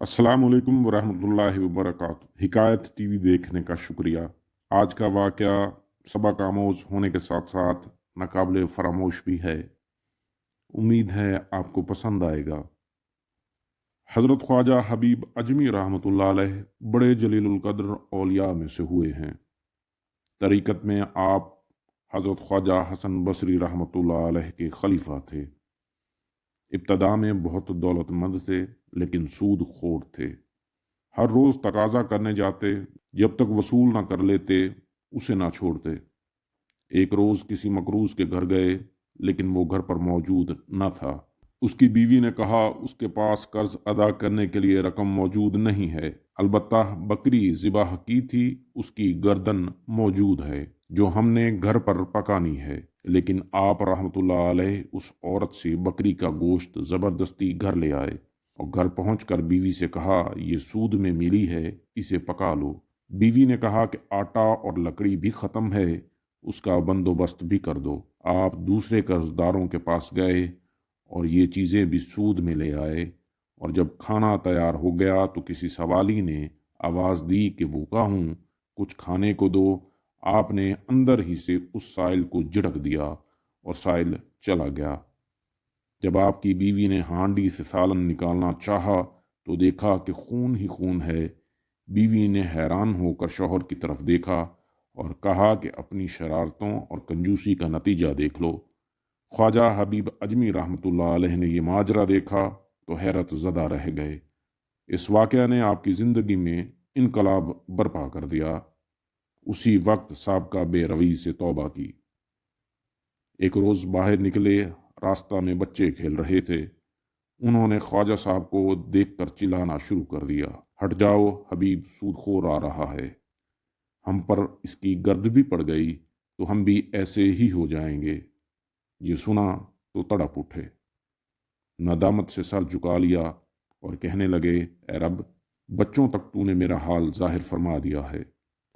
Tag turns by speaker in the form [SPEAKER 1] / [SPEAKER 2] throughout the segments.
[SPEAKER 1] अस्सलाम वालेकुम वरहमतुल्लाहि वबरकातुहू। हिकायत टीवी देखने का शुक्रिया। आज का वाक़या सबक आमोज होने के साथ साथ नाकाबिले फरामोश भी है। उम्मीद है आपको पसंद आएगा। हज़रत ख्वाजा हबीब अजमी रहमतुल्लाह अलैह बड़े जलीलुल कद्र औलिया में से हुए हैं। तरीक़त में आप हज़रत ख्वाजा हसन बसरी रहमतुल्लाह अलैह के खलीफा थे। इब्तदा में बहुत दौलतमंद थे लेकिन सूद खोर थे। हर रोज़ तकाजा करने जाते, जब तक वसूल ना कर लेते उसे ना छोड़ते। एक रोज़ किसी मकरूज के घर गए लेकिन वो घर पर मौजूद न था। उसकी बीवी ने कहा उसके पास कर्ज अदा करने के लिए रकम मौजूद नहीं है, अलबत्ता बकरी ज़िबाह की थी, उसकी गर्दन मौजूद है जो हमने घर पर पकानी है। लेकिन आप रहमतुल्लाह अलैह उस औरत से बकरी का गोश्त ज़बरदस्ती घर ले आए और घर पहुंचकर बीवी से कहा ये सूद में मिली है, इसे पका लो। बीवी ने कहा कि आटा और लकड़ी भी ख़त्म है, उसका बंदोबस्त भी कर दो। आप दूसरे कर्जदारों के पास गए और ये चीज़ें भी सूद में ले आए, और जब खाना तैयार हो गया तो किसी सवाली ने आवाज़ दी कि भूखा हूँ, कुछ खाने को दो। आपने अंदर ही से उस साइल को झिड़क दिया और साइल चला गया। जब आपकी बीवी ने हांडी से सालन निकालना चाहा तो देखा कि खून ही खून है। बीवी ने हैरान होकर शौहर की तरफ देखा और कहा कि अपनी शरारतों और कंजूसी का नतीजा देख लो। ख्वाजा हबीब अजमी रहमतुल्लाह अलैह ने यह माजरा देखा तो हैरत ज़दा रह गए। इस वाक़या ने आपकी ज़िंदगी में इनकलाब बर्पा कर दिया। उसी वक्त साबका बेरवई से तौबा की। एक रोज़ बाहर निकले, रास्ता में बच्चे खेल रहे थे। उन्होंने ख्वाजा साहब को देखकर चिल्लाना शुरू कर दिया, हट जाओ, हबीब सूदखोर आ रहा है। हम पर इसकी गर्द भी पड़ गई तो हम भी ऐसे ही हो जाएंगे। ये सुना तो तड़प उठे, नदामत से सर झुका लिया और कहने लगे, ए रब, बच्चों तक तूने मेरा हाल जाहिर फरमा दिया है।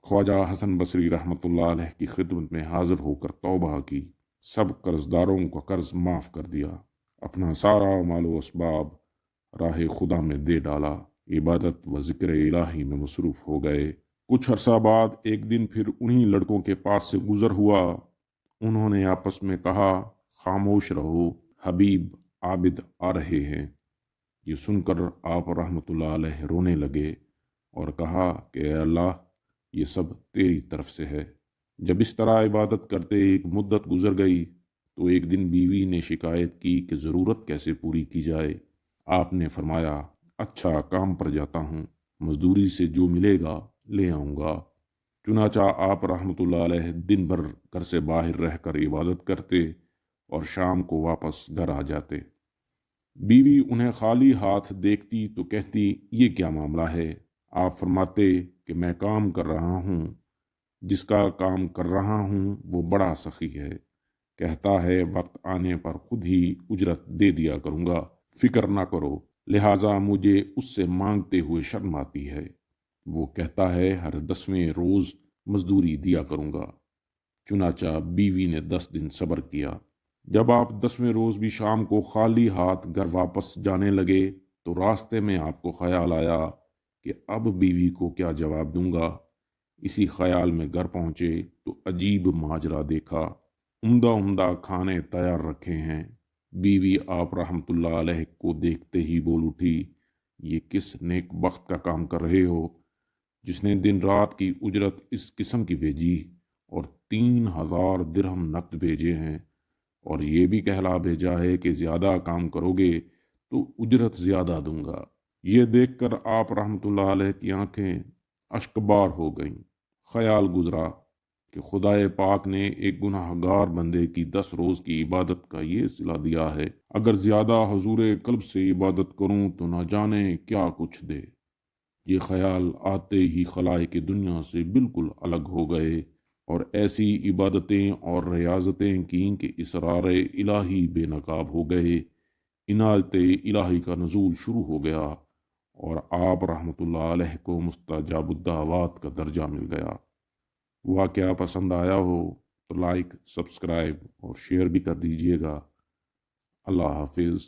[SPEAKER 1] ख्वाजा हसन बसरी रहमतुल्लाह अलैह की खिदमत में हाजिर होकर तौबा की, सब कर्जदारों का कर्ज माफ़ कर दिया, अपना सारा मालो असबाब राह खुदा में दे डाला, इबादत व ज़िक्र इलाही में मसरूफ़ हो गए। कुछ अरसा बाद एक दिन फिर उन्हीं लड़कों के पास से गुजर हुआ। उन्होंने आपस में कहा, खामोश रहो, हबीब आबिद आ रहे हैं। ये सुनकर आप रहमतुल्लाह अलैह रोने लगे और कहा कि अल्लाह, ये सब तेरी तरफ से है। जब इस तरह इबादत करते एक मुद्दत गुजर गई तो एक दिन बीवी ने शिकायत की कि ज़रूरत कैसे पूरी की जाए। आपने फरमाया, अच्छा, काम पर जाता हूँ, मजदूरी से जो मिलेगा ले आऊँगा। चुनाचा आप रहमतुल्लाह अलैह दिन भर घर से बाहर रहकर इबादत करते और शाम को वापस घर आ जाते। बीवी उन्हें खाली हाथ देखती तो कहती, ये क्या मामला है? आप फरमाते कि मैं काम कर रहा हूँ, जिसका काम कर रहा हूँ वो बड़ा सखी है, कहता है वक्त आने पर खुद ही उजरत दे दिया करूँगा, फिक्र ना करो, लिहाजा मुझे उससे मांगते हुए शर्म आती है। वो कहता है हर 10वें रोज़ मजदूरी दिया करूँगा। चुनाचा बीवी ने 10 दिन सब्र किया। जब आप 10वें रोज़ भी शाम को खाली हाथ घर वापस जाने लगे तो रास्ते में आपको ख्याल आया कि अब बीवी को क्या जवाब दूंगा। इसी ख्याल में घर पहुंचे तो अजीब माजरा देखा। उम्दा उम्दा खाने तैयार रखे हैं। बीवी आप रहमतुल्लाह अलैह को देखते ही बोल उठी, ये किस नेक बख्त का काम कर रहे हो जिसने दिन रात की उजरत इस किस्म की भेजी और 3000 दिरहम नकद भेजे हैं, और ये भी कहला भेजा है कि ज़्यादा काम करोगे तो उजरत ज़्यादा दूंगा। ये देखकर आप रहमतुल्लाह अलैह की आंखें अश्कबार हो गईं। ख्याल गुजरा कि खुदाए पाक ने एक गुनाहगार बंदे की 10 रोज़ की इबादत का ये सिला दिया है, अगर ज़्यादा हुजूरे कल्ब से इबादत करूं तो न जाने क्या कुछ दे। ये ख्याल आते ही खलाए की दुनिया से बिल्कुल अलग हो गए और ऐसी इबादतें और रियाजतें की कि इसरार इलाही बेनकाब हो गए। इनायत इलाही का नज़ूल शुरू हो गया और आप रहमतुल्लाह अलैह को मुस्तजाबुद्दावात का दर्जा मिल गया। वाक़या पसंद आया हो तो लाइक, सब्सक्राइब और शेयर भी कर दीजिएगा। अल्लाह हाफिज़।